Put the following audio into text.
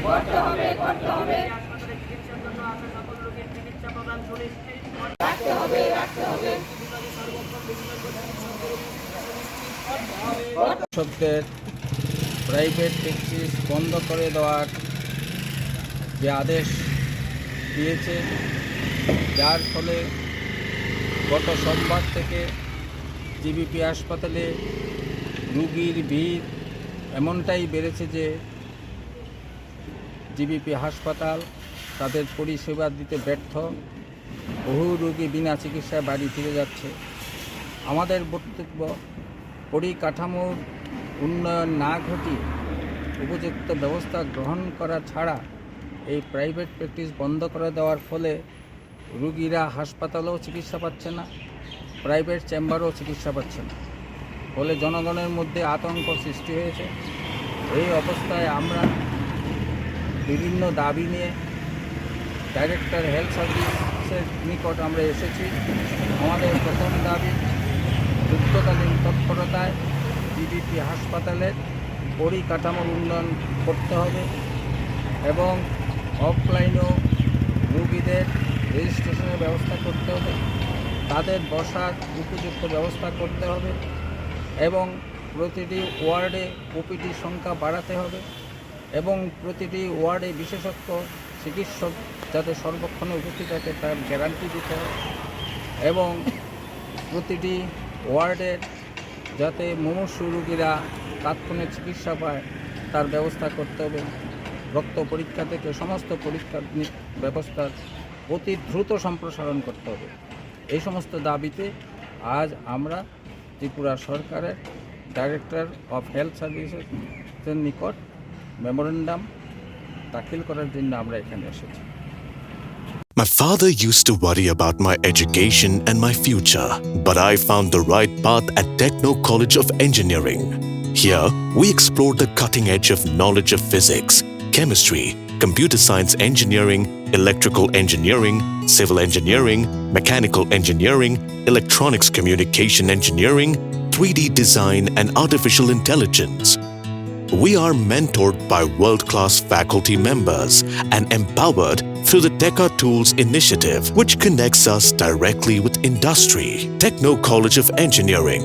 করতে হবে হাসপাতালে চিকিৎসার জন্য আসা সকল রোগীর চিকিৎসা প্রদান সুনিশ্চিত রাখতে হবে বিভাগে সর্বক্ষণ বিশেষজ্ঞ চিকিৎসকের কৃষকদের প্রাইভেট প্র্যাকটিস বন্ধ করে দেওয়ার যে আদেশ দিয়েছে, যার ফলে গত সোমবার থেকে জিবিপি হাসপাতালে রুগীর ভিড় এমনটাই বেড়েছে যে জিবিপি হাসপাতাল তাদের পরিষেবা দিতে ব্যর্থ। বহু রোগী বিনা চিকিৎসায় বাড়ি ফিরে যাচ্ছে। আমাদের বক্তব্য, পরিকাঠামোর উন্নয়ন না ঘটিয়ে উপযুক্ত ব্যবস্থা গ্রহণ করা ছাড়া এই প্রাইভেট প্র্যাকটিস বন্ধ করে দেওয়ার ফলে রুগীরা হাসপাতালেও চিকিৎসা পাচ্ছে না, প্রাইভেট চেম্বারেও চিকিৎসা পাচ্ছে না, ফলে জনগণের মধ্যে আতঙ্ক সৃষ্টি হয়েছে। এই অবস্থায় আমরা বিভিন্ন দাবি নিয়ে ডাইরেক্টর হেলথ সার্ভিসের নিকট আমরা এসেছি। আমাদের প্রথম দাবি, যুদ্ধকালীন তৎপরতায় জিবিপি হাসপাতালের পরিকাঠামোর উন্নয়ন করতে হবে এবং অফলাইনেও রোগীদের রেজিস্ট্রেশনের ব্যবস্থা করতে হবে, তাদের বসার উপযুক্ত ব্যবস্থা করতে হবে এবং প্রতিটি ওয়ার্ডে ওপিডির সংখ্যা বাড়াতে হবে এবং প্রতিটি ওয়ার্ডে বিশেষজ্ঞ চিকিৎসক যাতে সর্বক্ষণে উপস্থিত থাকে তার গ্যারান্টি দিতে হবে এবং প্রতিটি ওয়ার্ডের যাতে মুমূর্ষু রোগীরা তাৎক্ষণিক চিকিৎসা পায় তার ব্যবস্থা করতে হবে। রক্ত পরীক্ষা থেকে সমস্ত পরীক্ষার ব্যবস্থার অতি দ্রুত সম্প্রসারণ করতে হবে। এই সমস্ত দাবিতে আজ আমরা ত্রিপুরা সরকারের ডাইরেক্টর অফ হেলথ সার্ভিসেসের নিকট মেমোরেন্ডাম দাখিল করার জন্য আমরা এখানে এসেছি। My father used to worry about my education and my future, but I found the right path at Techno College of Engineering. Here, we explore the cutting edge of knowledge of physics, chemistry, computer science engineering, electrical engineering, civil engineering, mechanical engineering, electronics communication engineering, 3D design and artificial intelligence. We are mentored by world-class faculty members and empowered through the Teka Tools initiative, which connects us directly with industry. Techno College of Engineering.